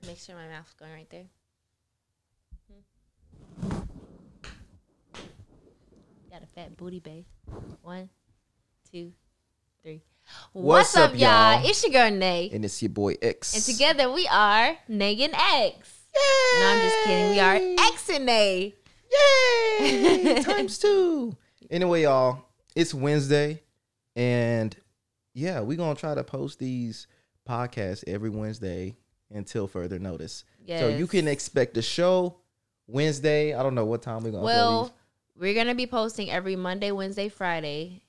Make sure my mouth's going right there. Got a fat booty, babe. 1, 2, 3. What's up, y'all? It's your girl, Nae. And it's your boy, X. And together we are Nae and X. Yay! No, I'm just kidding. We are X and Nae. Yay! Times 2. Anyway, y'all, it's Wednesday. And, yeah, we're going to try to post these podcasts every Wednesday until further notice. Yes. So you can expect the show Wednesday. I don't know what time we're going to upload these. We're going to be posting every Monday, Wednesday, Friday,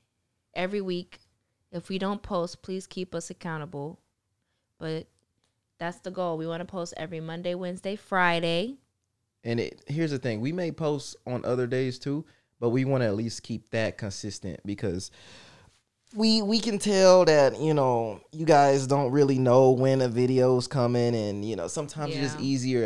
every week. If we don't post, please keep us accountable. But that's the goal. We want to post every Monday, Wednesday, Friday. And here's the thing. We may post on other days too, but we want to at least keep that consistent because we can tell that, you know, you guys don't really know when a video's coming. And, you know, sometimes it's just easier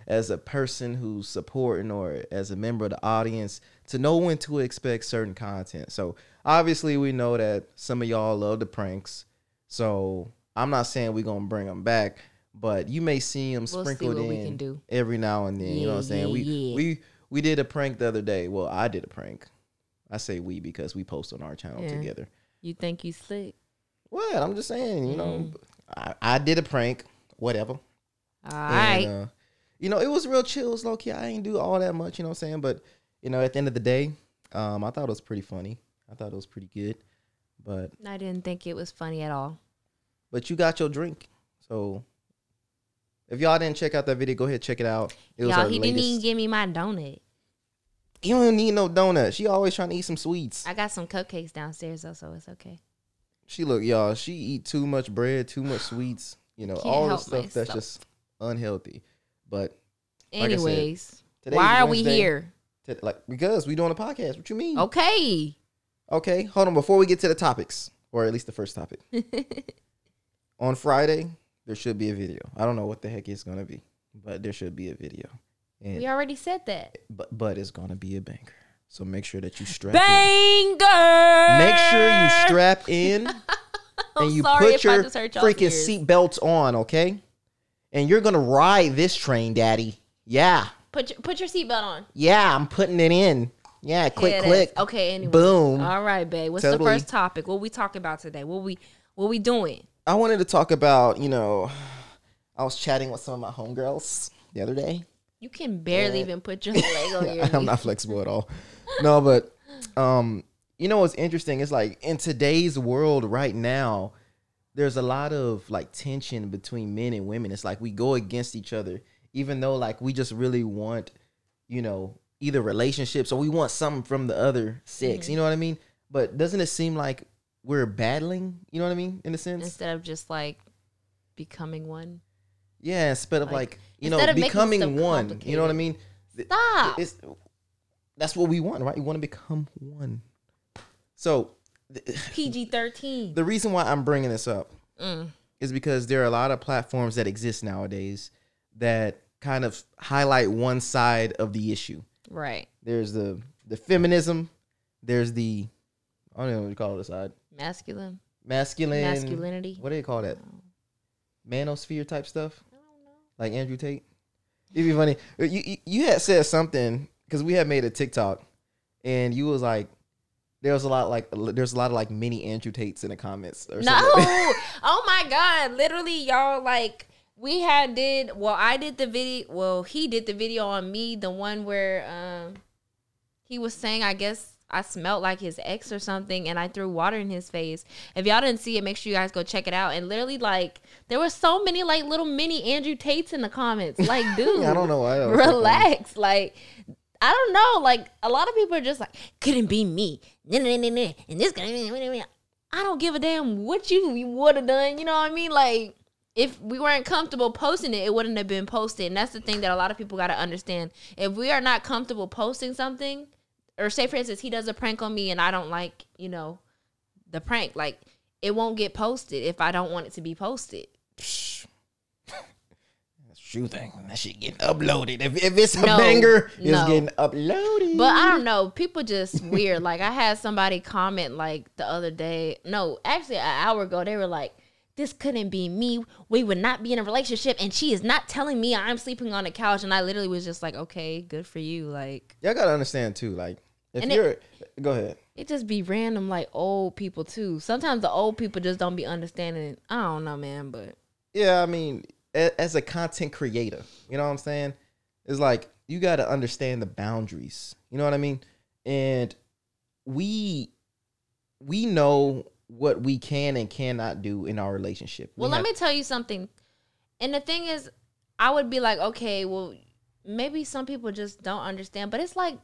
as a person who's supporting or as a member of the audience to know when to expect certain content. So obviously we know that some of y'all love the pranks. So I'm not saying we're going to bring them back, but you may see them sprinkled in every now and then. You know what I'm saying? We did a prank the other day. Well, I did a prank. I say we because we post on our channel together. You think you slick? What? I'm just saying, you know, I did a prank, whatever. All right. You know, it was real chill. It was low key. I ain't do all that much, you know what I'm saying? But, you know, at the end of the day, I thought it was pretty funny. I thought it was pretty good. But I didn't think it was funny at all. But you got your drink. So if y'all didn't check out that video, go ahead and check it out. It was y'all, he didn't even give me my donut. You don't need no donut. She always trying to eat some sweets. I got some cupcakes downstairs, though, so it's okay. She y'all, she eat too much bread, too much sweets. You know, all the stuff that's just unhealthy. But anyways, like why are we here? Because we doing a podcast. What you mean? Okay, hold on. Before we get to the topics, or at least the first topic. On Friday, there should be a video. I don't know what the heck it's going to be, but there should be a video. And we already said that. But it's going to be a banger. So make sure that you strap in. Make sure you strap in and you put your freaking seatbelts on, okay? And you're going to ride this train, daddy. Yeah. Put your seatbelt on. Yeah, I'm putting it in. Yeah, click. Okay, anyway. Boom. All right, babe. What's the first topic? What we talking about today? What we doing? I wanted to talk about, you know, I was chatting with some of my homegirls the other day. You can barely even put your leg on your knee. I'm not flexible at all. No, but you know what's interesting? It's like in today's world right now, there's a lot of like tension between men and women. It's like we go against each other, even though like we just really want, you know, either relationships or we want something from the other sex. You know what I mean? But doesn't it seem like we're battling? You know what I mean? In a sense, instead of just like becoming one. Yeah, instead of like you know becoming one. You know what I mean? Stop. That's what we want, right? We want to become one. So PG-13. The reason why I'm bringing this up is because there are a lot of platforms that exist nowadays that kind of highlight one side of the issue. Right. There's the feminism. There's the, I don't know what you call it, side. Masculinity. What do you call that? Manosphere type stuff? I don't know. Like Andrew Tate? It'd be funny. You had said something, because we had made a TikTok, and you was like, there's a lot of like mini Andrew Tates in the comments or something. No. Oh my God. Literally, y'all, like I did the video. Well, he did the video on me, the one where he was saying, I guess I smelled like his ex or something, and I threw water in his face. If y'all didn't see it, make sure you guys go check it out. And literally, like, there were so many like little mini Andrew Tates in the comments. Like, dude, I don't know why. Relax. Like, I don't know. Like, a lot of people are just like, couldn't be me. And this guy, I don't give a damn what you would have done. You know what I mean? Like, if we weren't comfortable posting it, it wouldn't have been posted. And that's the thing that a lot of people got to understand. If we are not comfortable posting something, or say, for instance, he does a prank on me and I don't like, you know, the prank, like, it won't get posted if I don't want it to be posted. True thing. That shit getting uploaded. If it's a banger, it's getting uploaded. But I don't know. People just weird. Like, I had somebody comment like the other day. No, actually an hour ago. They were like, this couldn't be me. We would not be in a relationship, and she is not telling me I'm sleeping on the couch. And I literally was just like, okay, good for you. Like, y'all gotta understand too. Like, if go ahead. It just be random, like old people too. Sometimes the old people just don't be understanding. I don't know, man, but yeah, I mean, as a content creator, you know what I'm saying? It's like you gotta understand the boundaries. You know what I mean? And we know what we can and cannot do in our relationship. Well, let me tell you something. And the thing is, I would be like, okay, well, maybe some people just don't understand. But it's like,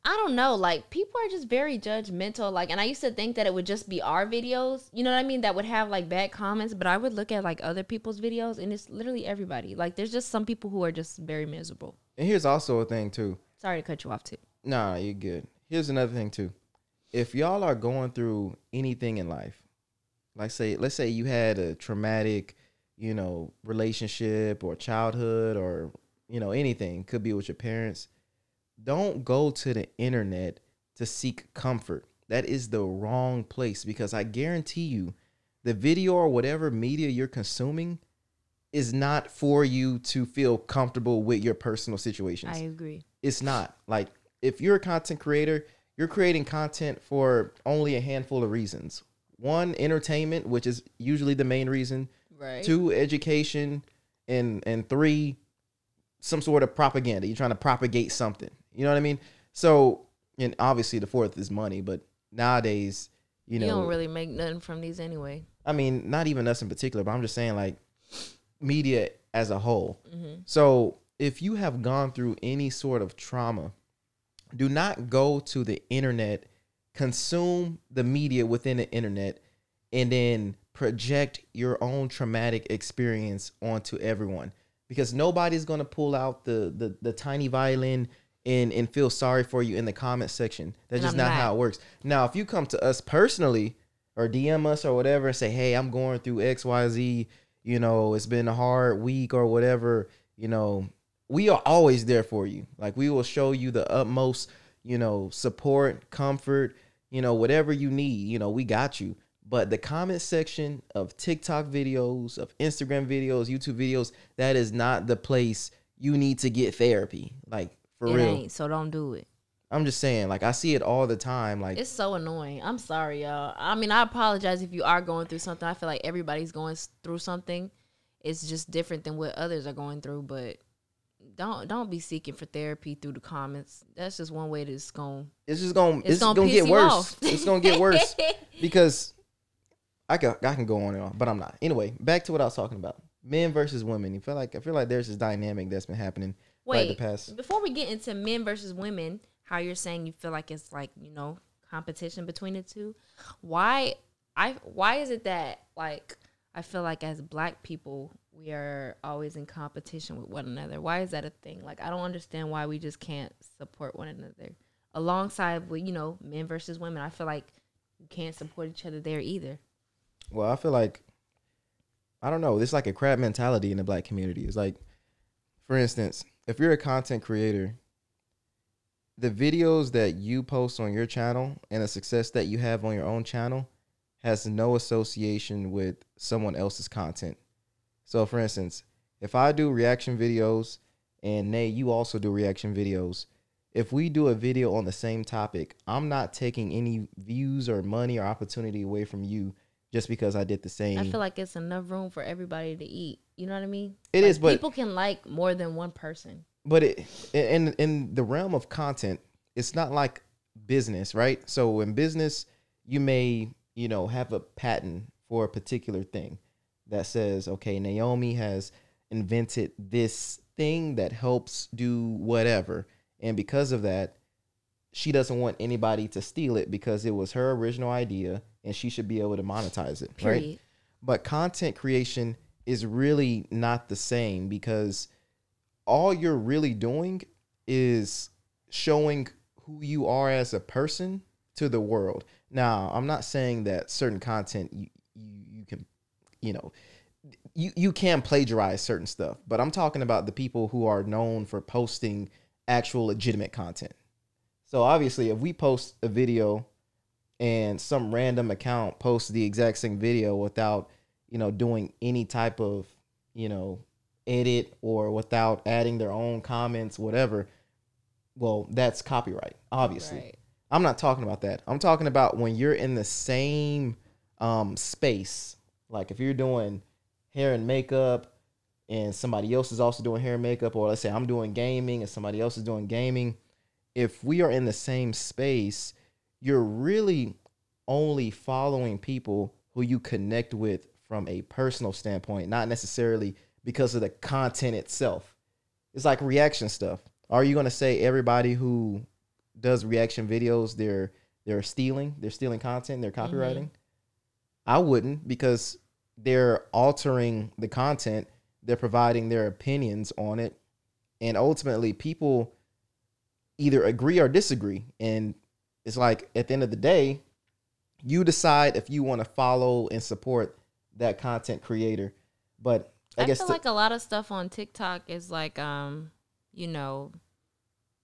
I don't know. Like, people are just very judgmental. Like, and I used to think that it would just be our videos, you know what I mean, that would have, like, bad comments. But I would look at, like, other people's videos, and it's literally everybody. Like, there's just some people who are just very miserable. And here's also a thing, too. Sorry to cut you off, too. Nah, you're good. Here's another thing, too. If y'all are going through anything in life, like let's say you had a traumatic, you know, relationship or childhood or, you know, anything, could be with your parents, don't go to the internet to seek comfort. That is the wrong place, because I guarantee you the video or whatever media you're consuming is not for you to feel comfortable with your personal situations. I agree. It's not. Like, if you're a content creator, you're creating content for only a handful of reasons. One, entertainment, which is usually the main reason. Right. 2, education. And 3, some sort of propaganda. You're trying to propagate something. You know what I mean? So, and obviously the 4th is money, but nowadays, you don't really make nothing from these anyway. I mean, not even us in particular, but I'm just saying, like, media as a whole. Mm-hmm. So if you have gone through any sort of trauma, do not go to the internet, consume the media within the internet, and then project your own traumatic experience onto everyone. Because nobody's going to pull out the tiny violin and feel sorry for you in the comment section. That's just not how it works. Now, if you come to us personally or DM us or whatever and say, hey, I'm going through XYZ, you know, it's been a hard week or whatever, you know, we are always there for you. Like, we will show you the utmost, you know, support, comfort, you know, whatever you need, you know, we got you. But the comment section of TikTok videos, of Instagram videos, YouTube videos, that is not the place you need to get therapy. Like, for real. It ain't, so don't do it. I'm just saying, like, I see it all the time. Like, it's so annoying. I'm sorry, y'all. I mean, I apologize if you are going through something. I feel like everybody's going through something. It's just different than what others are going through, but don't be seeking for therapy through the comments. That's just one way it's gonna get worse. It's gonna get worse because I can go on and on, but I'm not. Anyway, back to what I was talking about. Men versus women. I feel like there's this dynamic that's been happening. Wait, the past. Before we get into men versus women, how you're saying you feel like it's like, you know, competition between the two. Why is it that, like, I feel like as Black people, we are always in competition with one another? Why is that a thing? Like, I don't understand why we just can't support one another. Alongside with, you know, men versus women, I feel like we can't support each other there either. Well, I feel like, I don't know, there's like a crab mentality in the Black community. It's like, for instance, if you're a content creator, the videos that you post on your channel and the success that you have on your own channel has no association with someone else's content. So, for instance, if I do reaction videos and Nae, you also do reaction videos, if we do a video on the same topic, I'm not taking any views or money or opportunity away from you just because I did the same. I feel like it's enough room for everybody to eat. You know what I mean? It is, but people can like more than one person. But in the realm of content, it's not like business, right? So in business, you may, you know, have a patent for a particular thing that says, okay, NAOMI has invented this thing that helps do whatever. And because of that, she doesn't want anybody to steal it because it was her original idea and she should be able to monetize it. Period. Right? But content creation is really not the same because all you're really doing is showing who you are as a person to the world. Now, I'm not saying that certain content you can, you know, you can plagiarize certain stuff, but I'm talking about the people who are known for posting actual legitimate content. So obviously, if we post a video and some random account posts the exact same video without, doing any type of, edit or without adding their own comments, whatever, well, that's copyright, obviously. Right. I'm not talking about that. I'm talking about when you're in the same space. Like if you're doing hair and makeup and somebody else is also doing hair and makeup, or let's say I'm doing gaming and somebody else is doing gaming. If we are in the same space, you're really only following people who you connect with from a personal standpoint, not necessarily because of the content itself. It's like reaction stuff. Are you going to say everybody who does reaction videos, they're stealing content, they're copywriting? Mm-hmm. I wouldn't, because they're altering the content, they're providing their opinions on it, and ultimately people either agree or disagree. And it's like at the end of the day, you decide if you want to follow and support that content creator. But I guess feel like a lot of stuff on TikTok is like,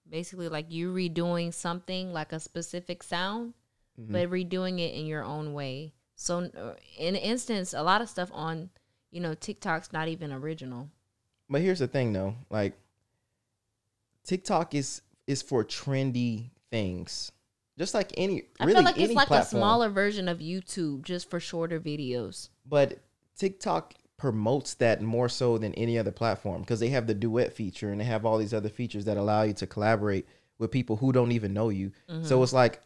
basically like you redoing something, like a specific sound, mm-hmm. but redoing it in your own way. So in an instance, a lot of stuff on, TikTok's not even original. But here's the thing though, like TikTok is for trendy things. Just like I feel like it's like platform. A smaller version of YouTube, just for shorter videos. But TikTok promotes that more so than any other platform, because they have the duet feature and they have all these other features that allow you to collaborate with people who don't even know you. Mm-hmm. So it's like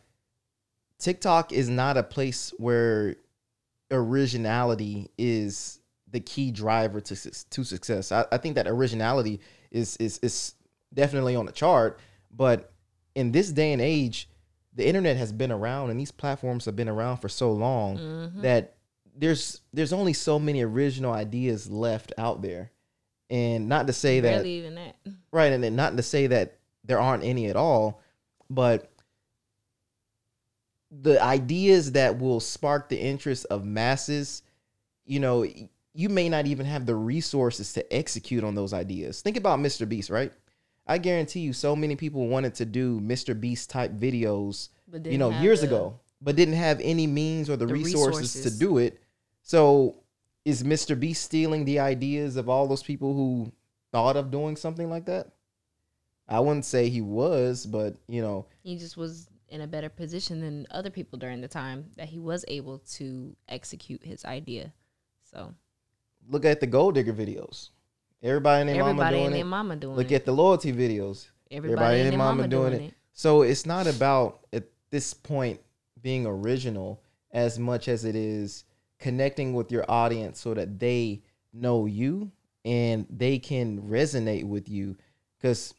TikTok is not a place where originality is the key driver to success. I think that originality is definitely on the chart, but in this day and age, the internet has been around and these platforms have been around for so long, mm-hmm. that there's only so many original ideas left out there. And not to say that, barely even that. Right, and not to say that there aren't any at all, but the ideas that will spark the interest of masses, you may not even have the resources to execute on those ideas. Think about Mr. Beast, right? I guarantee you so many people wanted to do Mr. Beast type videos, years ago, but didn't have any means or the resources to do it. So is Mr. Beast stealing the ideas of all those people who thought of doing something like that? I wouldn't say he was, but he just was in a better position than other people during the time that he was able to execute his idea. So look at the Gold Digger videos. Everybody and their mama doing it. Look at the loyalty videos. Everybody and their mama doing it. So it's not about, at this point, being original as much as it is connecting with your audience so that they know you and they can resonate with you. Because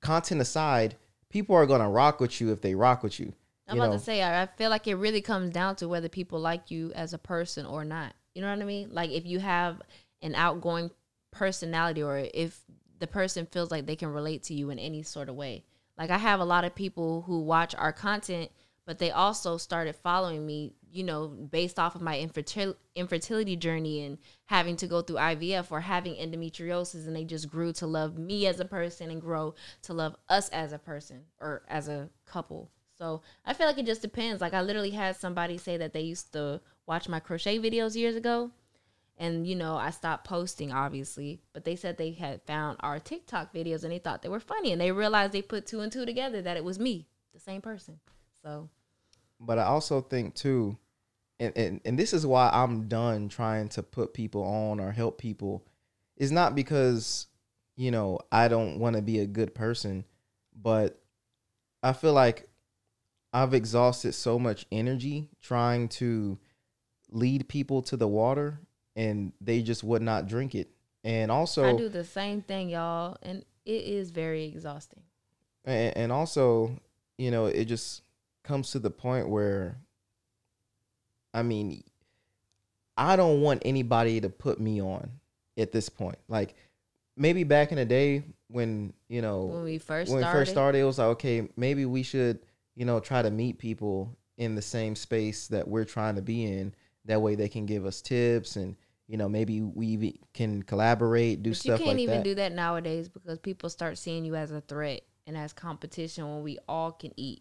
content aside, people are going to rock with you if they rock with you. I'm about to say, I feel like it really comes down to whether people like you as a person or not. You know what I mean? Like if you have an outgoing personality, or if the person feels like they can relate to you in any sort of way. Like I have a lot of people who watch our content, but they also started following me, based off of my infertility journey and having to go through IVF or having endometriosis, and they just grew to love me as a person and grow to love us as a person or as a couple. So I feel like it just depends. Like I literally had somebody say that they used to watch my crochet videos years ago. And, I stopped posting, obviously. But they said they had found our TikTok videos and they thought they were funny. And they realized they put two and two together, that it was me, the same person. So. But I also think, too, and this is why I'm done trying to put people on or help people. It's not because, I don't want to be a good person. But I feel like I've exhausted so much energy trying to lead people to the water, and they just would not drink it. And also, I do the same thing, y'all, and it is very exhausting. And also, it just comes to the point where, I don't want anybody to put me on at this point. Like maybe back in the day when we first started, it was like, okay, maybe we should try to meet people in the same space that we're trying to be in. That way they can give us tips and, maybe we can collaborate, do stuff like that. You can't even do that nowadays because people start seeing you as a threat and as competition when we all can eat.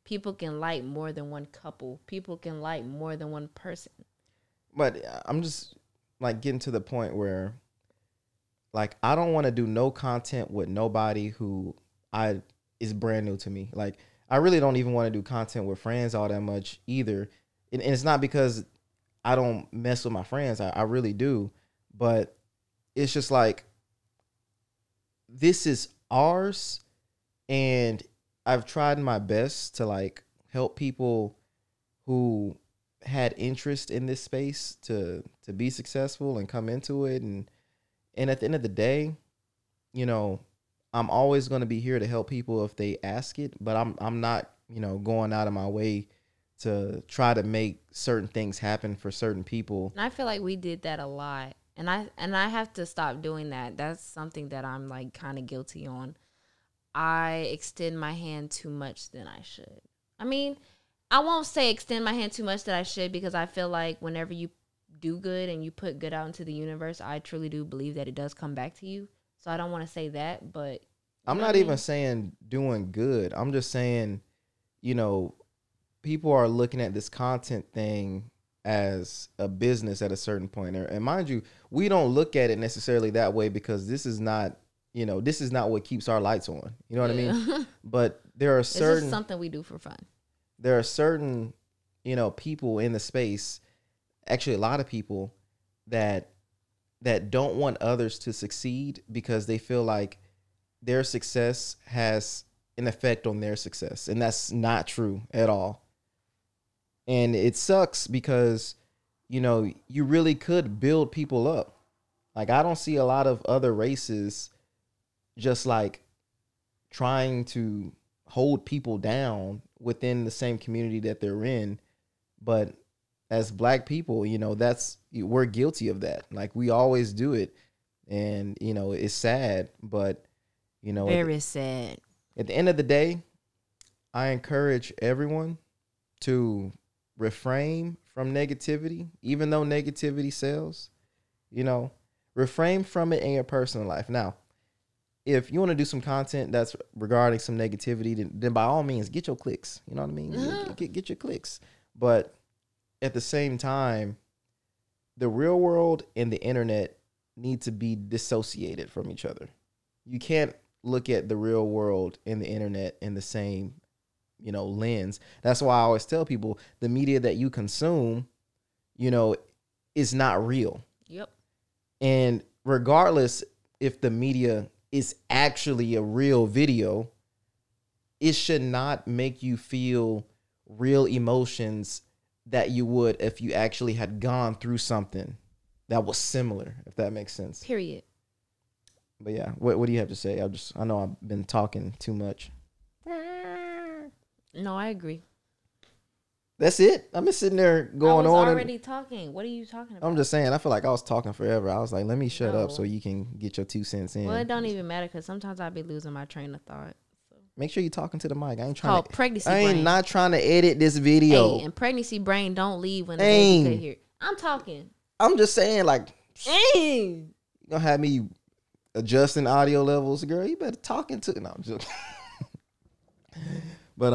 People can like more than one couple. People can like more than one person. But I'm just like getting to the point where like I don't want to do no content with nobody who I is brand new to me. Like I really don't even want to do content with friends all that much either. And it's not because I don't mess with my friends. I really do. But it's just like this is ours, and I've tried my best to like help people who had interest in this space to be successful and come into it, and at the end of the day, you know, I'm always going to be here to help people if they ask it, but I'm not, you know, going out of my way to try to make certain things happen for certain people. And I feel like we did that a lot. And I have to stop doing that. That's something that I'm like kind of guilty on. I extend my hand too much than I should. I mean, I won't say extend my hand too much that I should, because I feel like whenever you do good and you put good out into the universe, I truly do believe that it does come back to you. So I don't want to say that, but I'm not even saying doing good. I'm just saying, you know, people are looking at this content thing as a business at a certain point. And mind you, we don't look at it necessarily that way, because this is not, you know, this is not what keeps our lights on. You know what I mean? But there are certain... It's just something we do for fun. There are certain, you know, people in the space, actually a lot of people that don't want others to succeed because they feel like their success has an effect on their success. And that's not true at all. And it sucks because, you know, you really could build people up. Like, I don't see a lot of other races just like trying to hold people down within the same community that they're in. But as Black people, you know, we're guilty of that. Like, we always do it. And, you know, it's sad, but, you know, very sad. At the end of the day, I encourage everyone to refrain from negativity, even though negativity sells. You know, refrain from it in your personal life. Now, if you want to do some content that's regarding some negativity, then by all means, get your clicks. You know what I mean? Get your clicks. But at the same time, the real world and the internet need to be dissociated from each other. You can't look at the real world and the internet in the same, you know, lens. That's why I always tell people the media that you consume, you know, is not real. Yep. And regardless if the media is actually a real video, it should not make you feel real emotions that you would if you actually had gone through something that was similar, if that makes sense. Period. But yeah, what do you have to say? I know I've been talking too much. No, I agree. That's it? I've been sitting there going on. I was already talking. What are you talking about? I'm just saying, I feel like I was talking forever. I was like, let me shut up so you can get your 2 cents in. Well, it don't even matter, because sometimes I'll be losing my train of thought. So. Make sure you're talking to the mic. I ain't trying to. Pregnancy I ain't brain. not trying to edit this video. Hey, and pregnancy brain don't leave when the baby get here. I'm talking. I'm just saying, like, you gonna have me adjusting audio levels, girl. You better talking to. No, I'm just. But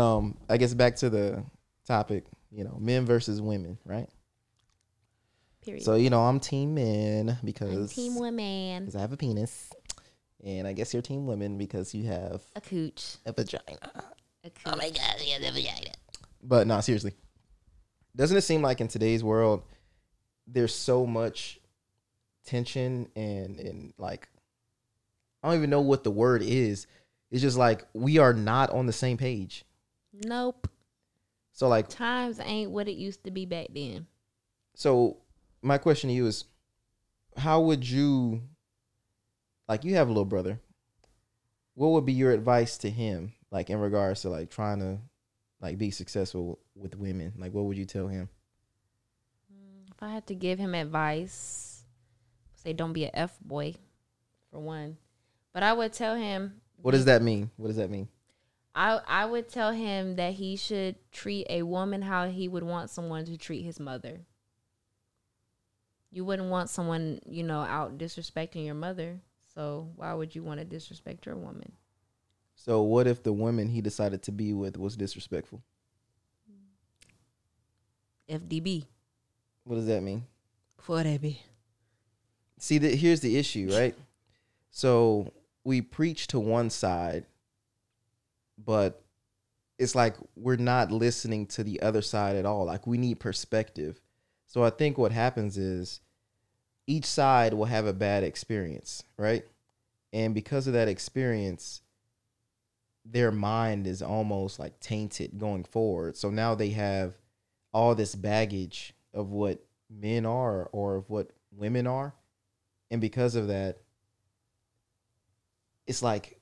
I guess back to the topic. You know, men versus women, right? Period. So, you know, I'm team men because I'm team women. Because I have a penis, and I guess you're team women because you have a cooch, a vagina. A cooch. Oh my God, he has a vagina. But no, seriously, doesn't it seem like in today's world there's so much tension and like I don't even know what the word is. It's just like we are not on the same page. Nope. So like times ain't what it used to be back then. So my question to you is, how would you, like, you have a little brother, what would be your advice to him, like in regards to like trying to like be successful with women? Like, what would you tell him? If I had to give him advice, say don't be a F boy, for one. But I would tell him. What does that mean? What does that mean? I would tell him that he should treat a woman how he would want someone to treat his mother. You wouldn't want someone, you know, out disrespecting your mother. So why would you want to disrespect your woman? So what if the woman he decided to be with was disrespectful? FDB. What does that mean? For that be. See, here's the issue, right? So we preach to one side, but it's like we're not listening to the other side at all. Like, we need perspective. So I think what happens is each side will have a bad experience, right? And because of that experience, their mind is almost like tainted going forward. So now they have all this baggage of what men are or of what women are. And because of that, it's like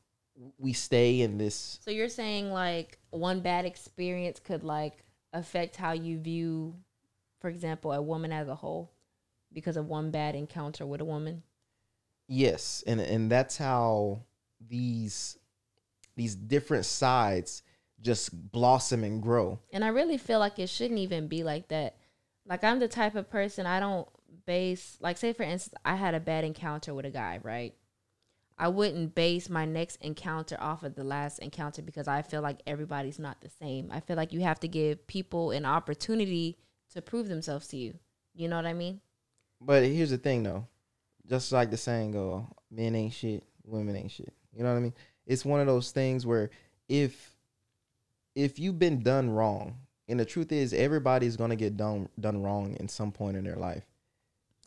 we stay in this. So you're saying like one bad experience could like affect how you view, for example, a woman as a whole because of one bad encounter with a woman? Yes. And that's how these different sides just blossom and grow. And I really feel like it shouldn't even be like that. Like, I'm the type of person, I don't base, like, say for instance, I had a bad encounter with a guy, right? I wouldn't base my next encounter off of the last encounter because I feel like everybody's not the same. I feel like you have to give people an opportunity to prove themselves to you. You know what I mean? But here's the thing, though. Just like the saying go, men ain't shit, women ain't shit. You know what I mean? It's one of those things where if you've been done wrong, and the truth is everybody's going to get done wrong in some point in their life.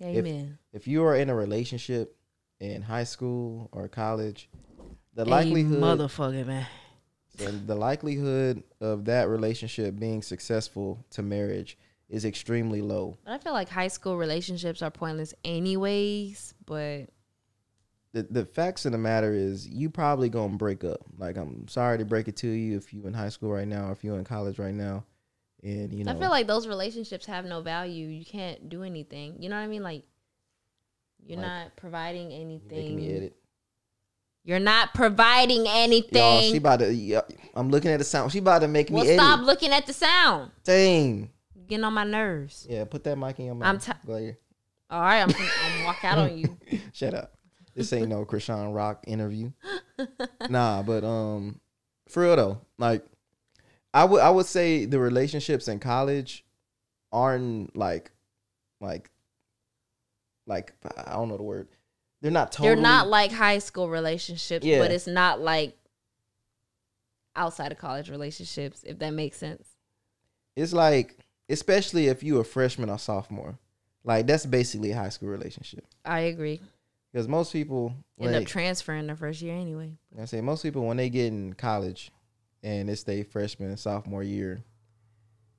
Amen. If you are in a relationship in high school or college, the likelihood, motherfucker, man. the likelihood of that relationship being successful to marriage is extremely low. But I feel like high school relationships are pointless anyways, but the facts of the matter is you probably gonna break up. Like, I'm sorry to break it to you if you in high school right now or if you're in college right now. And you know, I feel like those relationships have no value. You can't do anything. You know what I mean? Like, you're not providing anything. Making me edit. You're not providing anything. Y'all, she about to. I'm looking at the sound. She about to make me edit. Stop looking at the sound. Dang. You're getting on my nerves. Yeah, put that mic in your mouth. Go here. All right, I'm walk out on you. Shut up. This ain't no Krishan Rock interview. Nah, but for real though, like I would say the relationships in college aren't like I don't know the word. They're not totally. They're not like high school relationships, Yeah. but it's not like outside of college relationships, if that makes sense. It's like, especially if you a freshman or sophomore, like that's basically a high school relationship. I agree. Because most people End up transferring the first year anyway. I say most people when they get in college and it's their freshman and sophomore year,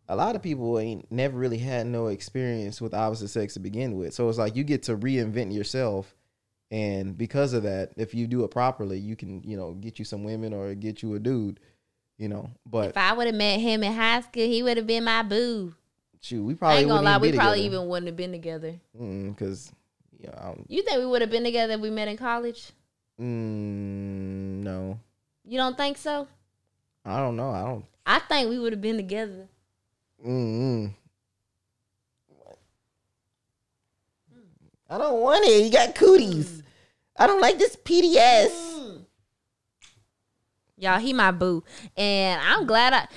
a lot of people ain't never really had no experience with the opposite sex to begin with. So it's like you get to reinvent yourself. And because of that, if you do it properly, you can, get you some women or get you a dude, But if I would have met him in high school, he would have been my boo. Shoot, we probably I ain't gonna lie, we probably together. even wouldn't have been together. Because, you think we would have been together if we met in college? No. You don't think so? I don't know. I think we would have been together. I don't want it. You got cooties. I don't like this PDS. Y'all, he my boo. And I'm glad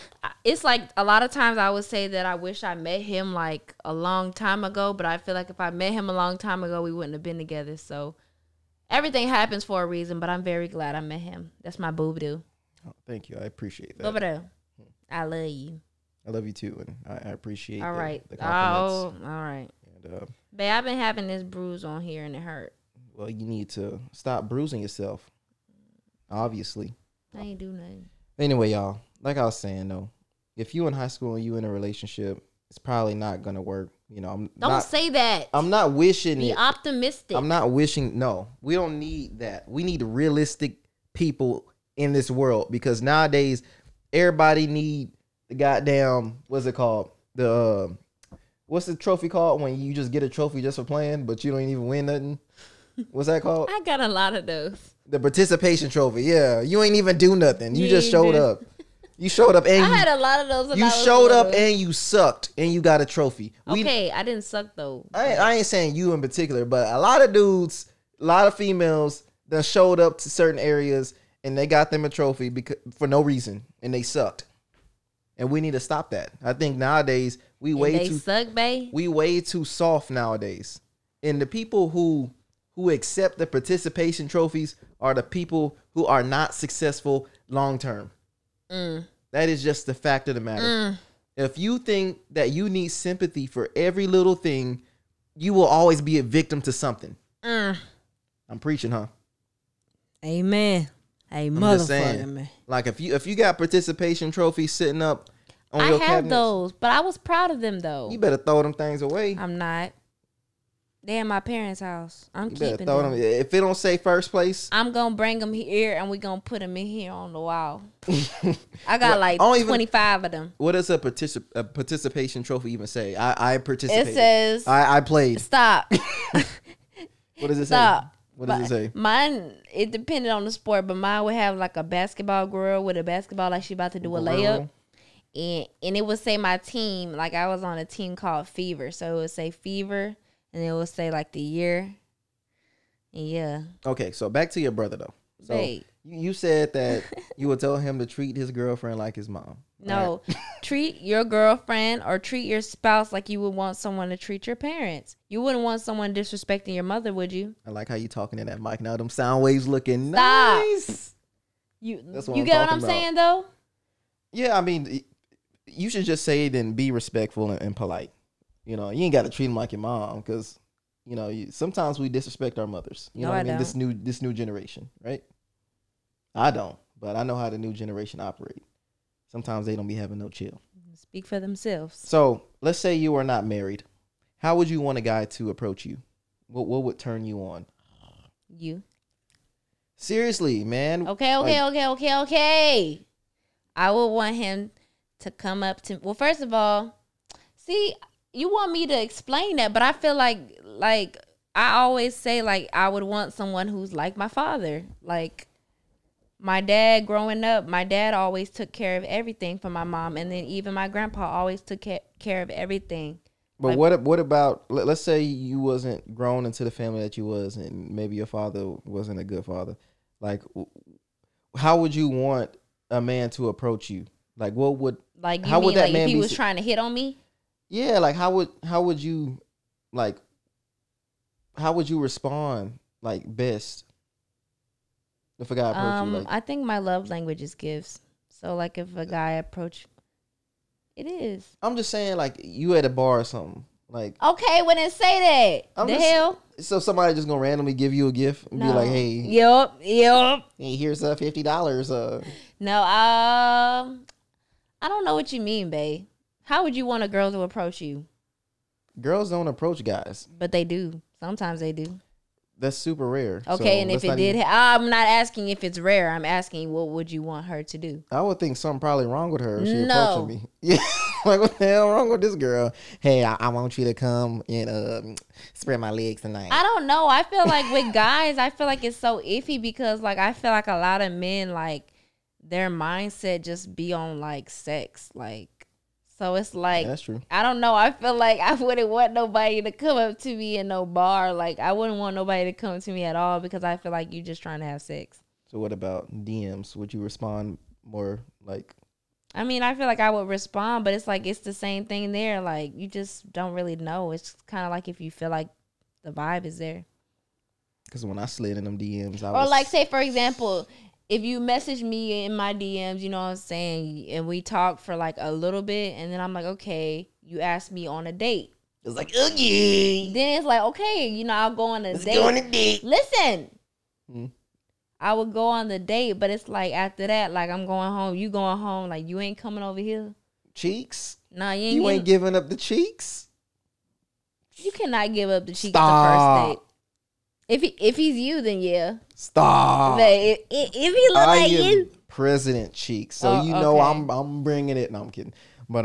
it's like a lot of times I would say that I wish I met him like a long time ago, but I feel like if I met him a long time ago, we wouldn't have been together. So everything happens for a reason, but I'm very glad I met him. That's my boo-doo. Oh, thank you. I appreciate that. Boo-doo. I love you. I love you too, and I appreciate all right. the compliments. Oh, all right. And, babe, I've been having this bruise on here and it hurt. Well, you need to stop bruising yourself. Obviously. I ain't do nothing. Anyway, y'all, like I was saying though, if you in high school and you in a relationship, it's probably not gonna work. Don't say that. I'm not wishing Be it. optimistic. I'm not wishing. No, we don't need that. We need realistic people in this world because nowadays everybody need the goddamn, what's it called? What's the trophy called when you just get a trophy just for playing, but you don't even win nothing? What's that called? I got a lot of those. The participation trophy. Yeah, you ain't even do nothing. You just showed up. You showed up and I had a lot of those. You showed up and you sucked and you got a trophy. Okay, I didn't suck though. I ain't saying you in particular, but a lot of dudes, a lot of females that showed up to certain areas and they got them a trophy for no reason and they sucked. And we need to stop that. I think nowadays we way too soft nowadays. And the people who who accept the participation trophies are the people who are not successful long term. That is just the fact of the matter. If you think that you need sympathy for every little thing, you will always be a victim to something. I'm preaching, huh? Amen. Hey, motherfucker, man. Like if you got participation trophies sitting up on your cabinets, I have those, but I was proud of them though. You better throw them things away. I'm not. They're in my parents' house. I'm keeping throw them. If it don't say first place, I'm gonna bring them here and we're gonna put them in here on the wall. I got like 25 of them. What does a participation trophy even say? I participated. It says I played. Stop. What does it Stop. say? What does it say? Mine, it depended on the sport, but mine would have like a basketball girl with a basketball like she about to do a layup. And it would say my team, like I was on a team called Fever. So it would say Fever and it would say like the year. Yeah. Okay, so back to your brother though. So you said that you would tell him to treat his girlfriend like his mom. No, right? Treat your girlfriend or treat your spouse like you would want someone to treat your parents. You wouldn't want someone disrespecting your mother, would you? I like how you talking in that mic now. Them sound waves looking nice. You get what I'm saying though? Yeah, I mean, you should just say it and be respectful and polite. You know, you ain't got to treat them like your mom because, you know, sometimes we disrespect our mothers. You know what I mean? This new generation, right? I don't, but I know how the new generation operate. Sometimes they don't be having no chill. Speak for themselves. So let's say you are not married. How would you want a guy to approach you? What would turn you on? You. Seriously, man. Okay. I would want him to come up to, well, first of all, see, you want me to explain that, but I feel like I always say like I would want someone who's like my father. Like my dad growing up, my dad always took care of everything for my mom, and then even my grandpa always took care of everything. But like, what about, let's say you wasn't grown into the family that you was, and maybe your father wasn't a good father. Like, how would you want a man to approach you? Like, what would, like, how would that man if he was trying to hit on me? Yeah, like how would you like, how would you respond like best if a guy approached you? Like, I think my love language is gifts. So like if a guy approach, it is. I'm just saying, like, you at a bar or something. Like, okay, when it say that, hell. So somebody just gonna randomly give you a gift and be like, "Hey, yep, hey, here's $50." No, I don't know what you mean, babe. How would you want a girl to approach you? Girls don't approach guys, but they do. Sometimes they do. That's super rare. Okay, so and if it did, I'm not asking if it's rare. I'm asking what would you want her to do? I would think something probably wrong with her if she approaching me. Yeah, like what the hell wrong with this girl? Hey, I want you to come and spread my legs tonight. I don't know. I feel like with guys, I feel like it's so iffy because like I feel like a lot of men like their mindset just be on like sex, like. So it's like, yeah, that's true. I don't know. I feel like I wouldn't want nobody to come up to me in no bar. Like I wouldn't want nobody to come to me at all because I feel like you just trying to have sex. So what about DMs? Would you respond more like? I mean, I feel like I would respond, but it's like it's the same thing there. Like you just don't really know. It's kind of like if you feel like the vibe is there. Because when I slid in them DMs, or like say for example, if you message me in my DMs, you know what I'm saying, and we talk for like a little bit, and then I'm like, okay, you asked me on a date. It's like, okay. Then it's like, okay, you know, I'll go on a Let's date. Go on a date. Listen, I would go on the date, but it's like after that, like I'm going home, you going home, like you ain't coming over here. Cheeks? Nah, you ain't giving up the cheeks. You cannot give up the cheeks the first date. If he's you, then yeah. Stop. But if he look like you, President cheeks. So you know I'm bringing it. No, I'm kidding. But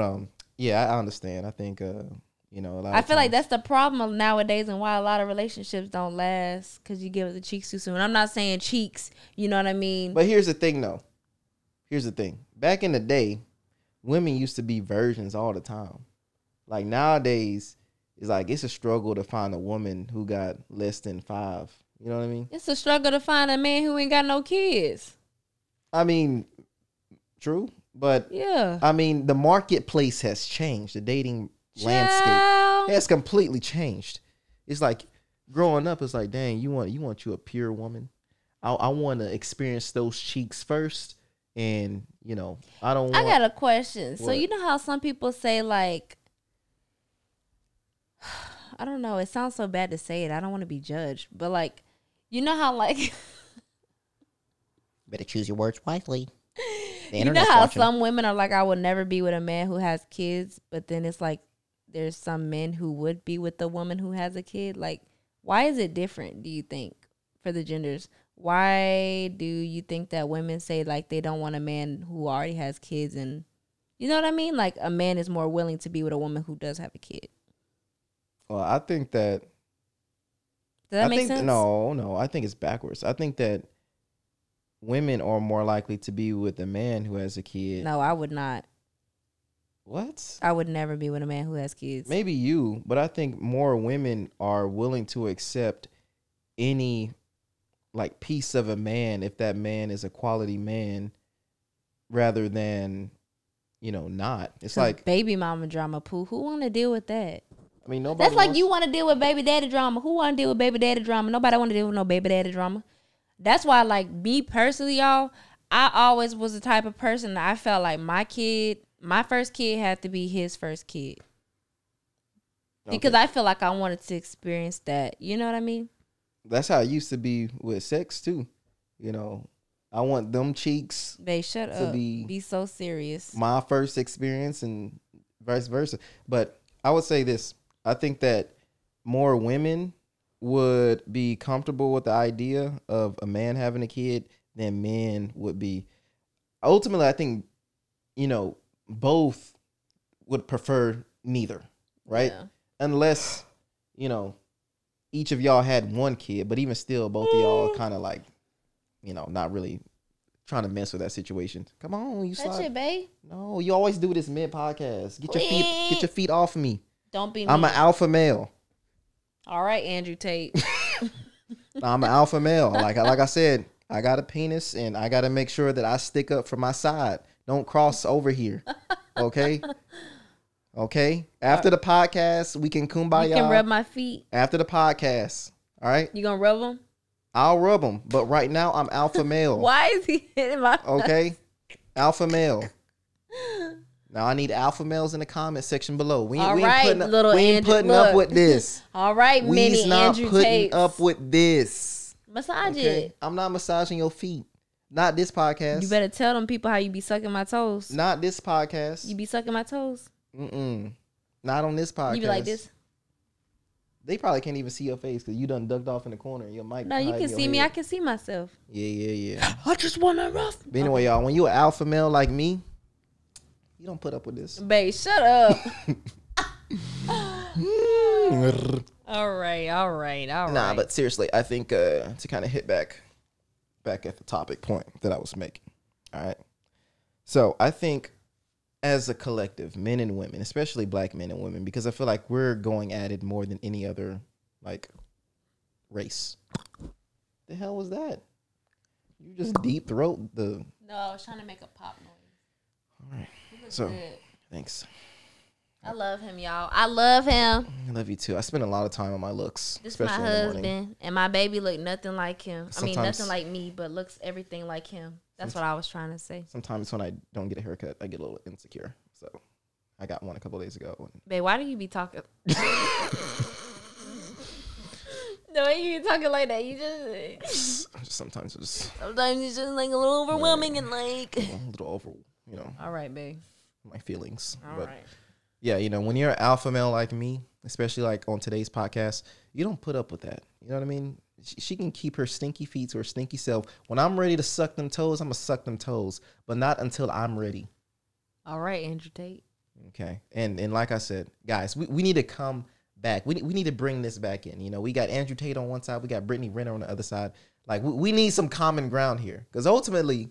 yeah, I understand. I think you know, I feel like that's the problem nowadays and why a lot of relationships don't last because you give the cheeks too soon. I'm not saying cheeks, you know what I mean. But here's the thing, though. Here's the thing. Back in the day, women used to be virgins all the time. Like nowadays. It's like it's a struggle to find a woman who got less than 5. You know what I mean? It's a struggle to find a man who ain't got no kids. I mean, true. But yeah. I mean, the marketplace has changed. The dating landscape has completely changed. It's like growing up, it's like, dang, you want you a pure woman. I want to experience those cheeks first, and you know, I don't. I got a question. So What? you know how some people say like, I don't know. It sounds so bad to say it. I don't want to be judged, but like, you know how like, Better choose your words wisely. you know how some women are like, I would never be with a man who has kids, but then it's like, there's some men who would be with a woman who has a kid. Like, why is it different? Do you think for the genders? Why do you think that women say like they don't want a man who already has kids, and you know what I mean? Like a man is more willing to be with a woman who does have a kid. Well, I think that. Does that make sense? No, I think it's backwards. I think that women are more likely to be with a man who has a kid. No, I would not. What? I would never be with a man who has kids. Maybe you, but I think more women are willing to accept any like piece of a man if that man is a quality man, rather than, you know, not. It's like baby mama drama. Pooh. Who want to deal with that? I mean, nobody. That's like you want to deal with baby daddy drama. Who want to deal with baby daddy drama? Nobody want to deal with no baby daddy drama. That's why, like me personally, y'all, I always was the type of person that I felt like my first kid had to be his first kid. Because I feel like I wanted to experience that. You know what I mean? That's how it used to be with sex too. You know, I want them cheeks. They shut up. Be so serious. My first experience and vice versa. But I would say this. I think that more women would be comfortable with the idea of a man having a kid than men would be. Ultimately, I think, you know, both would prefer neither, right? Yeah. Unless, you know, each of y'all had one kid, but even still, both of y'all kind of like, you know, not really trying to mess with that situation. Come on, you That's it, babe. No, you always do this mid podcast. Get your feet off of me. Don't be. I'm an alpha male. All right, Andrew Tate. I'm an alpha male. Like I said, I got a penis, and I got to make sure that I stick up for my side. Don't cross over here. Okay. Okay. After the podcast, we can kumbaya. You can rub my feet. After the podcast. All right. You gonna rub them? I'll rub them. But right now, I'm alpha male. Why is he hitting my Okay. Alpha male. Now, I need alpha males in the comment section below. We ain't putting up with this. All right, mini Andrew Tate. Up with this. Massage it. I'm not massaging your feet. Not this podcast. You better tell them people how you be sucking my toes. Not this podcast. You be sucking my toes? Not on this podcast. You be like this? They probably can't even see your face because you done ducked off in the corner. Your mic. No, you can see me. I can see myself. Yeah. I just want to rough. But anyway, y'all, when you an alpha male like me, you don't put up with this. Babe, shut up. All right. Nah, but seriously, I think to kind of hit back at the topic point that I was making. All right. So I think as a collective, men and women, especially black men and women, because I feel like we're going at it more than any other like race. The hell was that? You just deep throat the. No, I was trying to make a pop noise. All right. So, thanks. I love him, y'all. I love him. I love you too. I spend a lot of time on my looks. This is my husband, and my baby look nothing like him. I mean, nothing like me, but looks everything like him. That's what I was trying to say. Sometimes when I don't get a haircut, I get a little insecure. So, I got one a couple days ago. Babe, why do you be talking? The way you be talking like that, you just sometimes it's just like a little overwhelming and like a little over, you know. All right, babe. My feelings. All right. Yeah, you know, when you're an alpha male like me, especially like on today's podcast, you don't put up with that. You know what I mean? She can keep her stinky feet to her stinky self. When I'm ready to suck them toes, I'm going to suck them toes, but not until I'm ready. All right, Andrew Tate. Okay. And like I said, guys, we need to come back. We need to bring this back in. You know, we got Andrew Tate on one side. We got Brittany Renner on the other side. Like, we need some common ground here. Because ultimately,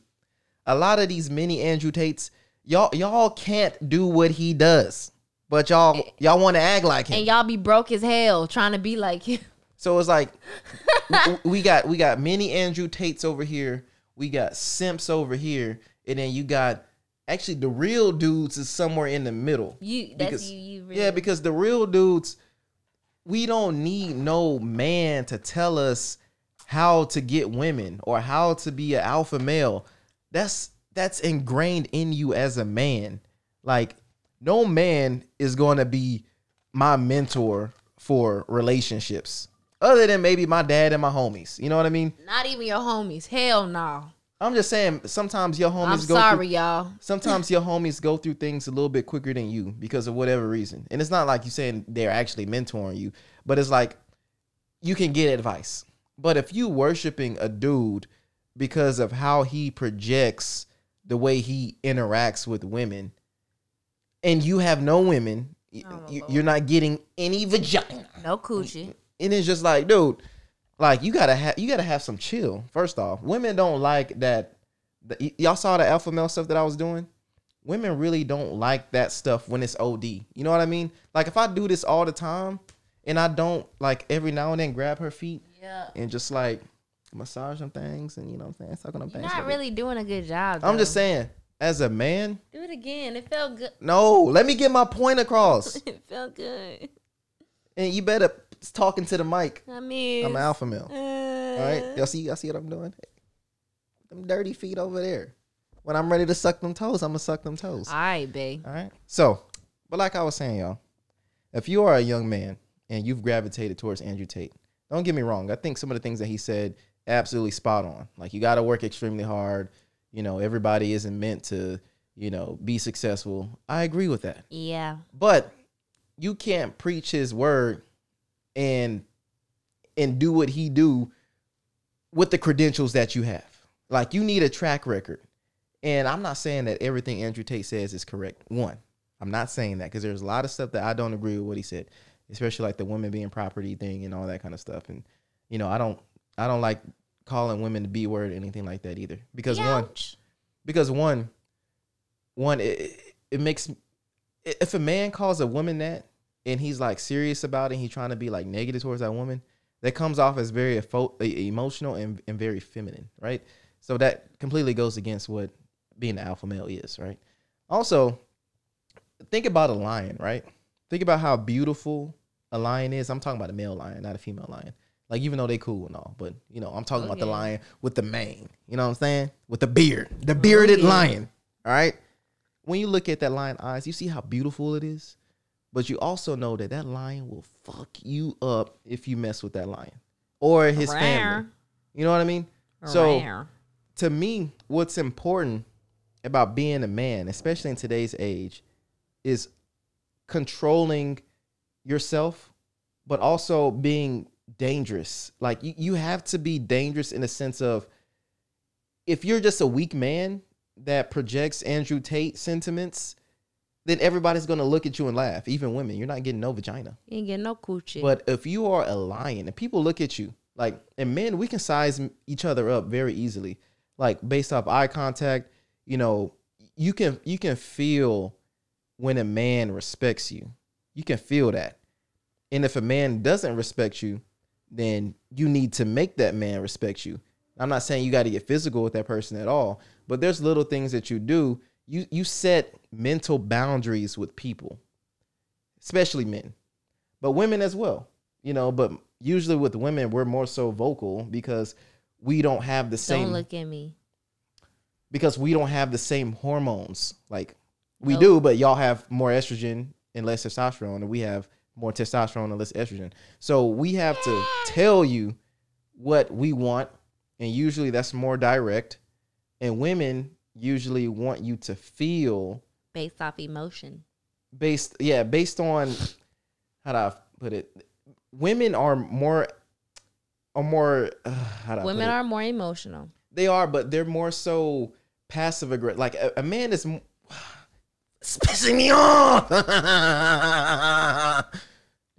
a lot of these mini Andrew Tates, y'all can't do what he does. But y'all want to act like him. And y'all be broke as hell trying to be like him. So it's like we got many Andrew Tates over here. We got simps over here. And then you got actually the real dudes is somewhere in the middle. That's you really. Yeah, because the real dudes, we don't need no man to tell us how to get women or how to be an alpha male. That's ingrained in you as a man. Like, no man is going to be my mentor for relationships other than maybe my dad and my homies. You know what I mean? Not even your homies. Hell no. I'm just saying, sometimes your homies y'all. Sometimes your homies go through things a little bit quicker than you because of whatever reason. And it's not like you saying they're actually mentoring you, but it's like you can get advice. But if you worshiping a dude because of how he projects the way he interacts with women, and you have no women, you're not getting any vagina, no coochie, and it's just like, dude, like you gotta have some chill. First off, women don't like that. Y'all saw the alpha male stuff that I was doing. Women really don't like that stuff when it's OD. You know what I mean? Like if I do this all the time and I don't like every now and then grab her feet, and just like massage them things, and you know what I'm saying, suck on them things. You're not really doing a good job, though. I'm just saying, as a man, do it again. It felt good. No, let me get my point across. It felt good. And you better talking to the mic. I'm an alpha male. All right, y'all see what I'm doing? Them dirty feet over there. When I'm ready to suck them toes, I'm gonna suck them toes. All right, babe. All right. So, but like I was saying, y'all, if you are a young man and you've gravitated towards Andrew Tate, don't get me wrong. I think some of the things that he said absolutely spot on. Like you got to work extremely hard. You know, everybody isn't meant to, you know, be successful. I agree with that. Yeah. But you can't preach his word and do what he do with the credentials that you have. Like you need a track record. And I'm not saying that everything Andrew Tate says is correct. One, I'm not saying that because there's a lot of stuff that I don't agree with what he said, especially like the women being property thing and all that kind of stuff. And, you know, I don't like calling women the B word or anything like that either. Because one, it makes, if a man calls a woman that and he's like serious about it, and he's trying to be like negative towards that woman, that comes off as very emotional and very feminine, right? So that completely goes against what being an alpha male is, right? Also, think about a lion, right? Think about how beautiful a lion is. I'm talking about a male lion, not a female lion. Like, even though they cool and all, but, you know, I'm talking about the lion with the mane. You know what I'm saying? With the beard. The bearded lion. All right? When you look at that lion eyes, you see how beautiful it is. But you also know that that lion will fuck you up if you mess with that lion. Or his family. You know what I mean? So, to me, what's important about being a man, especially in today's age, is controlling yourself, but also being dangerous. Like you have to be dangerous in the sense of, if you're just a weak man that projects Andrew Tate sentiments, then everybody's going to look at you and laugh. Even women, you're not getting no vagina. You ain't getting no coochie. But if you are a lion and people look at you, like, and men, we can size each other up very easily. Like based off eye contact, you know, you can feel when a man respects you. You can feel that. And if a man doesn't respect you, then you need to make that man respect you. I'm not saying you got to get physical with that person at all, but there's little things that you do. You set mental boundaries with people, especially men, but women as well, you know, but usually with women, we're more so vocal because we don't have the same. Don't look at me. Because we don't have the same hormones. Like we do, but y'all have more estrogen and less testosterone, and we have more testosterone and less estrogen. So we have to tell you what we want, and usually that's more direct. And women usually want you to feel based off emotion. Based on, how do I put it? Women are more women are more emotional. They are, but they're more so passive aggressive. Like a man is it's pissing me off.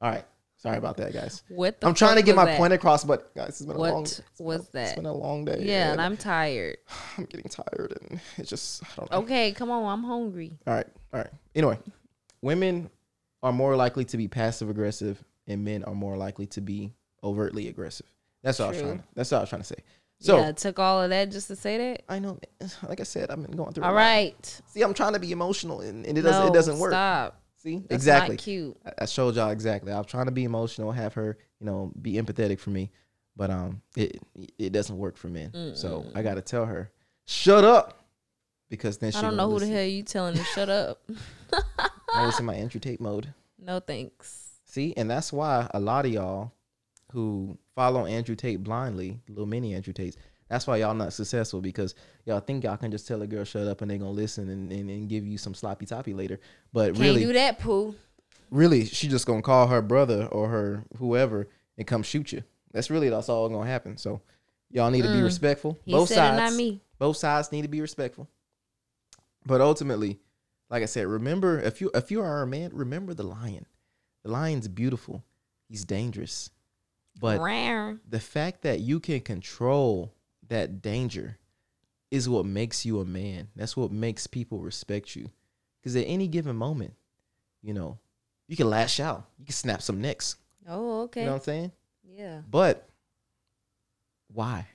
All right. Sorry about that, guys. I'm trying to get my point across, but guys, it's been a long day. What was that? It's been a long day. Yeah, and I'm tired. I'm getting tired, and it's just, I don't know. Okay, come on. I'm hungry. All right. Anyway, women are more likely to be passive aggressive, and men are more likely to be overtly aggressive. That's what I was trying to say. So yeah, it took all of that just to say that. I know. Like I said, I've been going through. All right. See, I'm trying to be emotional, and it doesn't work. Stop. See, That's exactly. not cute. I showed y'all exactly. I was trying to be emotional, have her, be empathetic for me, but it doesn't work for men. So I got to tell her, shut up, because then she. I don't know who the hell you telling to shut up. I was in my entry tape mode. No thanks. See, and that's why a lot of y'all who follow Andrew Tate blindly, little mini Andrew Tates, that's why y'all not successful, because y'all think y'all can just tell a girl shut up and they gonna listen and give you some sloppy toppy later. But Can't really do that, Pooh. Really, she just gonna call her brother or her whoever and come shoot you. That's all gonna happen. So y'all need to be respectful. Both sides. Not me. Both sides need to be respectful. But ultimately, like I said, remember, if you are a man, remember the lion. The lion's beautiful. He's dangerous. But the fact that you can control that danger is what makes you a man. That's what makes people respect you. Because at any given moment, you can lash out. You can snap some necks. Oh, okay. You know what I'm saying? Yeah. But why?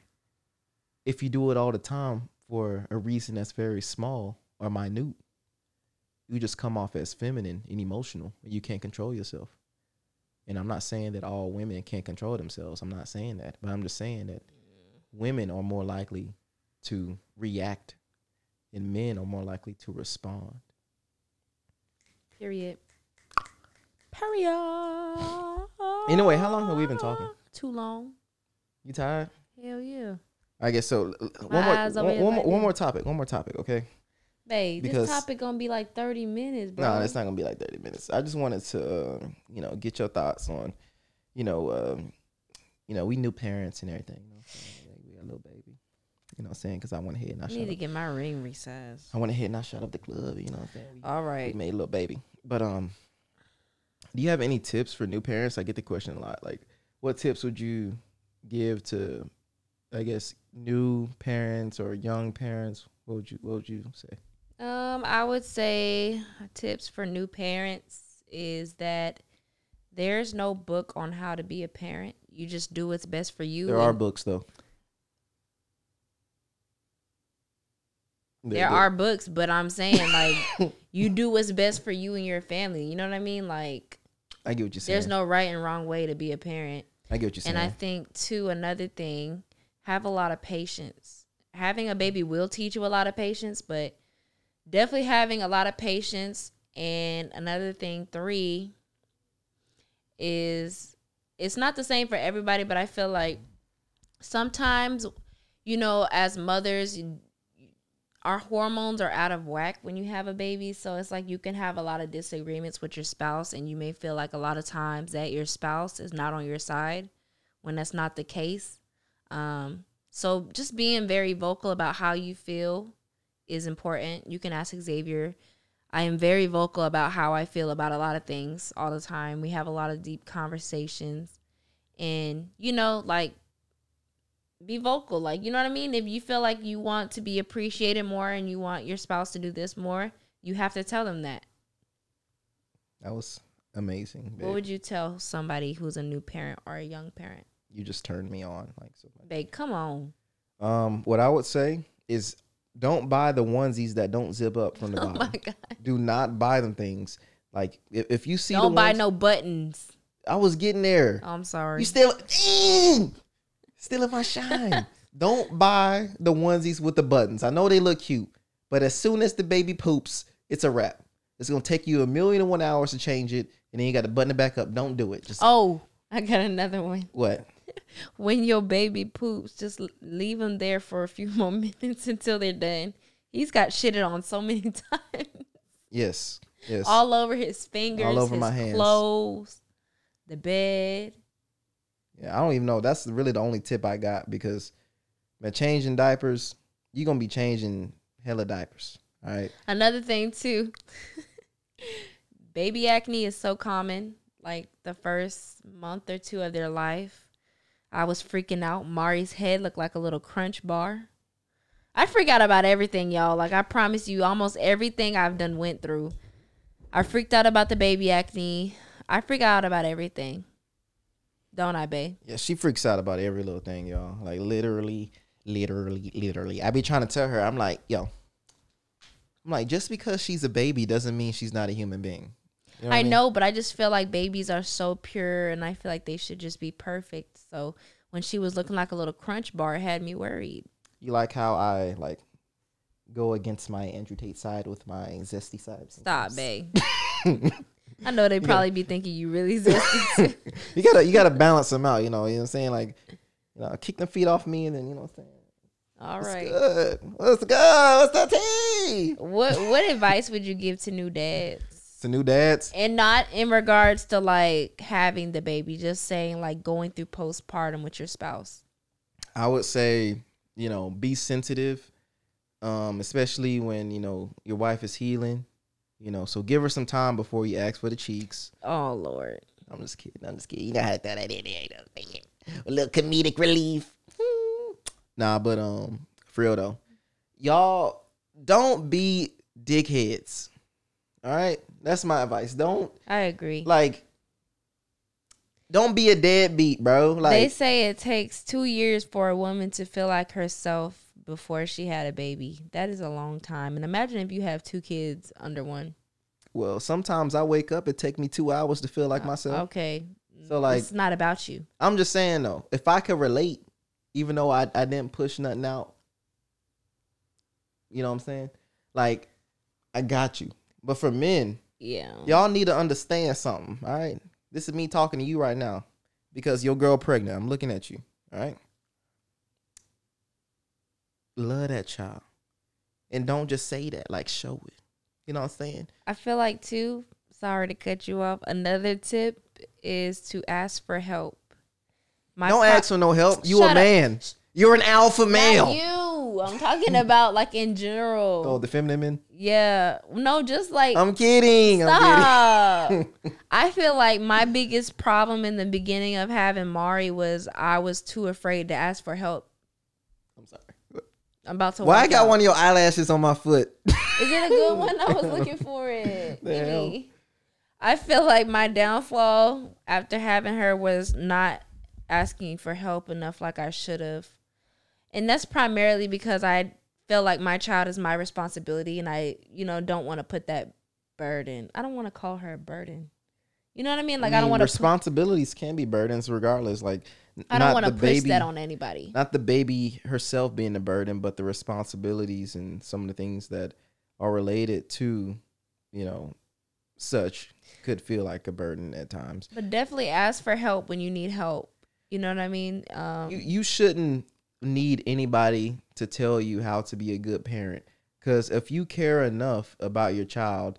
If you do it all the time for a reason that's very small or minute, you just come off as feminine and emotional, and you can't control yourself. And I'm not saying that all women can't control themselves. I'm not saying that. But I'm just saying that women are more likely to react and men are more likely to respond. Period. Anyway, how long have we been talking? Too long. You tired? Hell yeah. I guess so. One more topic, okay? Babe, this topic gonna be like 30 minutes, bro. No, it's not gonna be like 30 minutes. I just wanted to, get your thoughts on, we new parents and everything. We got a little baby. You know what I'm saying? Because I went ahead and I need to get my ring resized. I went ahead and I shot up the club. You know what I'm saying? All right. We made a little baby. But do you have any tips for new parents? I get the question a lot. Like, what tips would you give to, I guess, new parents or young parents? What would you say? I would say tips for new parents is that there's no book on how to be a parent. You just do what's best for you. There are books, though. There are books, but I'm saying, like, you do what's best for you and your family. You know what I mean? Like, I get what you're saying. There's no right and wrong way to be a parent. I get what you're saying. And I think, too, another thing, have a lot of patience. Having a baby will teach you a lot of patience, but definitely having a lot of patience. And another thing, 3, is it's not the same for everybody, but I feel like sometimes, as mothers, our hormones are out of whack when you have a baby. So it's like you can have a lot of disagreements with your spouse, and you may feel like a lot of times that your spouse is not on your side when that's not the case. So just being very vocal about how you feel is important. You can ask Xavier. I am very vocal about how I feel about a lot of things all the time. We have a lot of deep conversations. And, be vocal. Like, you know what I mean? If you feel like you want to be appreciated more and you want your spouse to do this more, you have to tell them that. That was amazing, babe. What would you tell somebody who's a new parent or a young parent? You just turned me on. Babe, come on. What I would say is don't buy the onesies that don't zip up from the bottom. Oh, my God. Do not buy them things. Like, if you see don't buy no buttons. I was getting there. Oh, I'm sorry. You still in my shine. Don't buy the onesies with the buttons. I know they look cute, but as soon as the baby poops, it's a wrap. It's going to take you 1,000,001 hours to change it, and then you got to button it back up. Don't do it. I got another one. What? When your baby poops, just leave him there for a few more minutes until they're done. He's got shitted on so many times. Yes. All over his fingers, all over my hands, clothes, the bed. Yeah, I don't even know. That's really the only tip I got, because changing diapers, you're going to be changing hella diapers. All right. Another thing, too. Baby acne is so common. Like, the first month or 2 of their life, I was freaking out. Mari's head looked like a little crunch bar. I freak out about everything, y'all. Like, I promise you, almost everything I've done went through. I freaked out about the baby acne. I freak out about everything. Don't I, babe? Yeah, she freaks out about every little thing, y'all. Like, literally. I be trying to tell her, I'm like, just because she's a baby doesn't mean she's not a human being. You know what I mean? know, but I just feel like babies are so pure, and I feel like they should just be perfect. So when she was looking like a little crunch bar, it had me worried. You like how I like go against my Andrew Tate side with my zesty side? Stop, babe. I know they probably be thinking you really zesty. you gotta balance them out. You know what I'm saying? Like, kick them feet off me, and then you know what I'm saying. All right. Good. What's good? What's that tea? What advice would you give to new dads? To new dads? And not in regards to like having the baby, just saying like going through postpartum with your spouse. I would say, be sensitive, especially when, your wife is healing, so give her some time before you ask for the cheeks. Oh, Lord. I'm just kidding. You know how to throw that in there. A little comedic relief. Nah, but for real though, y'all don't be dickheads. All right, that's my advice. I agree. Don't be a deadbeat, bro. Like, they say it takes 2 years for a woman to feel like herself before she had a baby. That is a long time. And imagine if you have 2 kids under one. Well, sometimes I wake up, it take me 2 hours to feel like myself. Okay. So like, it's not about you. I'm just saying though, if I could relate, even though I didn't push nothing out, you know what I'm saying? Like, I got you. But for men, y'all need to understand something, all right? This is me talking to you right now because your girl pregnant. I'm looking at you, all right? Love that child. And don't just say that, like, show it. You know what I'm saying? I feel like, too, sorry to cut you off, another tip is to ask for help. Don't ask for no help. You a man. You're an alpha male. Not you. I'm talking about like in general. Oh, the feminine men? Yeah. No, just like. I'm kidding. Stop. I feel like my biggest problem in the beginning of having Mari was I was too afraid to ask for help. I'm sorry. I'm about to. Why I got one of your eyelashes on my foot? Is it a good one? I was looking for it. Maybe. I feel like my downfall after having her was not asking for help enough like I should have. And that's primarily because I feel like my child is my responsibility and I, don't want to put that burden. I don't want to call her a burden. You know what I mean? Like, I don't want to. Responsibilities can be burdens regardless. Like, I don't want to push that on anybody. Not the baby herself being the burden, but the responsibilities and some of the things that are related to, such could feel like a burden at times. But definitely ask for help when you need help. You know what I mean? You shouldn't need anybody to tell you how to be a good parent. Because if you care enough about your child,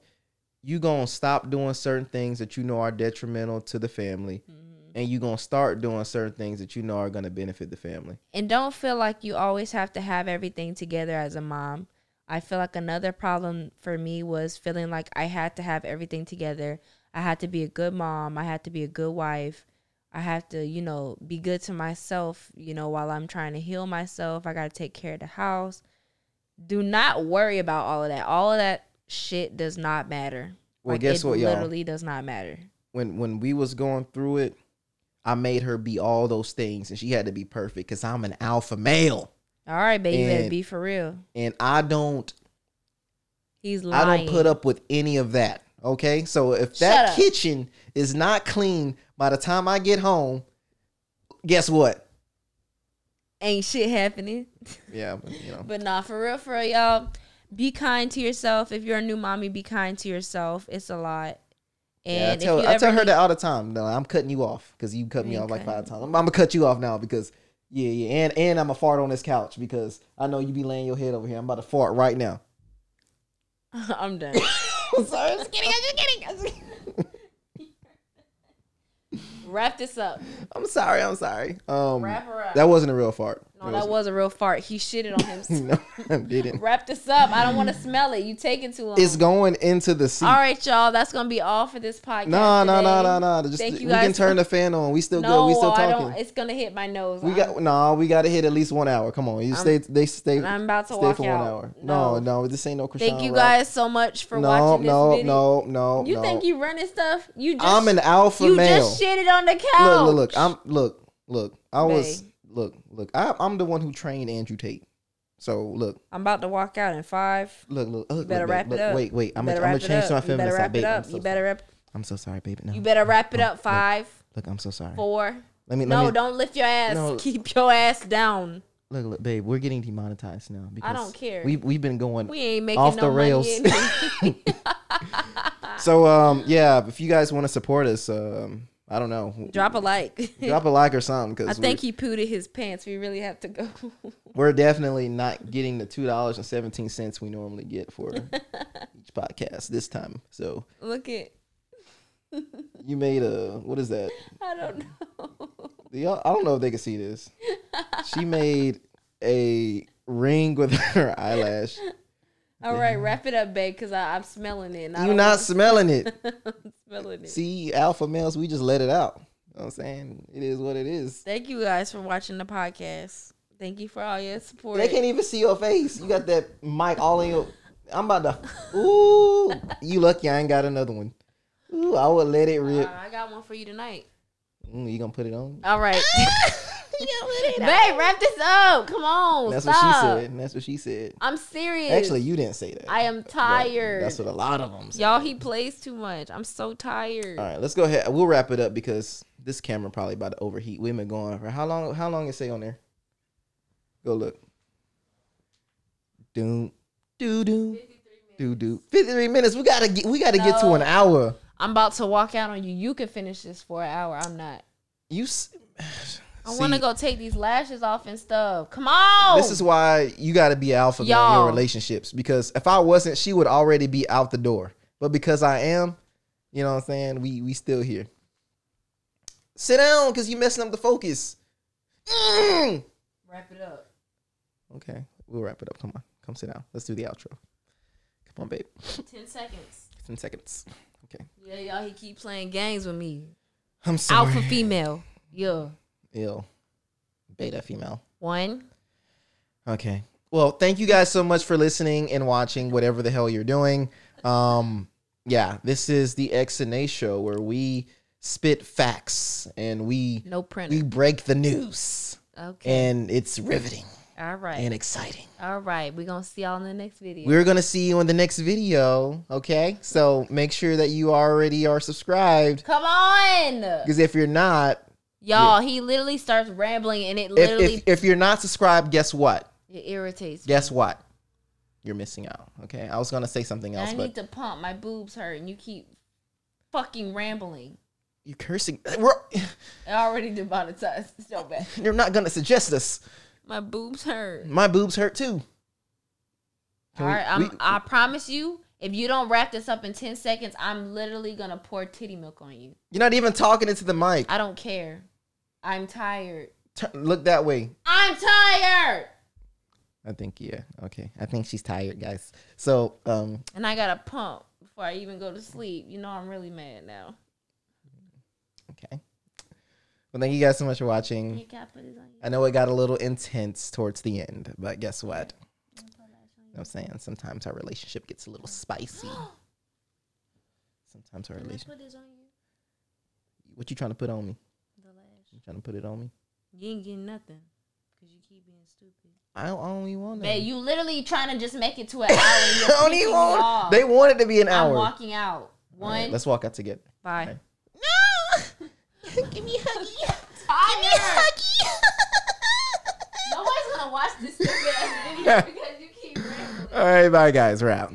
you going to stop doing certain things that you know are detrimental to the family. Mm-hmm. And you going to start doing certain things that you know are going to benefit the family. And don't feel like you always have to have everything together as a mom. I feel like another problem for me was feeling like I had to have everything together. I had to be a good mom. I had to be a good wife. I have to, be good to myself, while I'm trying to heal myself. I got to take care of the house. Do not worry about all of that. All of that shit does not matter. Well, guess what, y'all? It literally does not matter. When we was going through it, I made her be all those things, and she had to be perfect because I'm an alpha male. All right, baby, you better be for real. And I don't. He's lying. I don't put up with any of that. Okay, so if that kitchen is not clean by the time I get home, guess what? Ain't shit happening. Yeah, But nah, for real, y'all, be kind to yourself. If you're a new mommy, be kind to yourself. It's a lot. And yeah, I tell her that all the time. No, I'm cutting you off because you cut me off like 5 times. I'm gonna cut you off now because and I'm gonna fart on this couch because I know you be laying your head over here. I'm about to fart right now. I'm done. I'm sorry. I'm just kidding. Wrap this up. I'm sorry. Wrap her up. That wasn't a real fart. No, that was a real fart. He shitted on himself. No, I didn't. Wrap this up. I don't want to smell it. You take it too long. It's going into the seat. All right, y'all. That's gonna be all for this podcast. No. Thank you we guys can turn the fan on. We still good. We still talking. It's gonna hit my nose. We got to hit at least 1 hour. Come on, stay. I'm about to walk for out. 1 hour. No, this ain't no Krishan Thank you guys so much for watching this video. No. You think you running stuff? I'm an alpha male. You just shitted on the couch. Look. I'm the one who trained Andrew Tate. So look, I'm about to walk out in 5. Look. You better wrap it up. Wait. I'm gonna change to my feminine side. You better wrap. I'm so sorry, baby. No. You better wrap it up. 5. Look, I'm so sorry. 4. Let me. Don't lift your ass. No. Keep your ass down. Look, babe, we're getting demonetized now because I don't care. We've been going We ain't making off no the rails. money. So yeah, if you guys want to support us, I don't know, Drop a like. drop a like or something I because think he pooted his pants. We really have to go. we're definitely not getting the $2.17 we normally get for each podcast this time. So Look at. you made a, what is that? I don't know. I don't know if they can see this. She made a ring with her eyelash. All right, wrap it up, babe, because I'm smelling it. You're not smelling it. I'm smelling it. See, alpha males, we just let it out. You know what I'm saying? It is what it is. Thank you guys for watching the podcast. Thank you for all your support. They can't even see your face. You got that mic all in your... I'm about to... Ooh. You lucky I ain't got another one. Ooh, I would let it rip. I got one for you tonight. You gonna put it on? All right. Babe, wrap this up. Come on. That's stop. what she said. That's what she said. I'm serious. Actually, you didn't say that. I am tired. That's what a lot of them say. Y'all, he plays too much. I'm so tired. All right, let's go ahead. We'll wrap it up because this camera probably about to overheat. We've been going for how long? How long it say on there? Go look. Do 53 minutes. We gotta get to an hour. I'm about to walk out on you. You can finish this for an hour. I'm not. I want to go take these lashes off and stuff. Come on. This is why you got to be alpha in your relationships. Because if I wasn't, she would already be out the door. But because I am, you know what I'm saying? We still here. Sit down because you messing up the focus. Wrap it up. Okay, we'll wrap it up. Come on. Come sit down. Let's do the outro. Come on, babe. 10 seconds. 10 seconds. Okay. Yeah, y'all, he keep playing games with me. I'm sorry. Alpha female. Yeah. Ew. Beta female. 1. Okay. Well, thank you guys so much for listening and watching whatever the hell you're doing. Yeah, this is the X and Nae show where we spit facts and we break the news. Okay. And it's riveting. All right. And exciting. All right. We're going to see y'all in the next video. We're going to see you in the next video. Okay. So make sure that you already are subscribed. Come on. Because if you're not. Y'all, he literally starts rambling and it literally. If you're not subscribed, guess what? It irritates me. Guess what? You're missing out. Okay. I was going to say something else. I need to pump. My boobs hurt and you keep fucking rambling. You cursing. I already demonetized. So bad. You're not going to suggest this. My boobs hurt. My boobs hurt too. All right, I promise you, if you don't wrap this up in 10 seconds, I'm literally going to pour titty milk on you. You're not even talking into the mic. I don't care. I'm tired. Look that way. I'm tired. I think, yeah. Okay. I think she's tired, guys. So, and I got to pump before I even go to sleep. You know I'm really mad now. Okay. Well, thank you guys so much for watching. I know it got a little intense towards the end, but guess what? You know what I'm saying? Sometimes our relationship gets a little spicy. Sometimes our relationship. Put this on you? What you trying to put on me? The lash. You trying to put it on me? You ain't getting nothing because you keep being stupid. I don't even want that. Babe, you literally trying to just make it to an hour. And you're I don't even want. They want it to be an hour. I'm walking out. 1. Right, let's walk out together. Bye. Right. No. Give me a huggy. Give me a huggy. Nobody's gonna watch this stupid ass video because you keep rambling. All right, bye guys. We're out.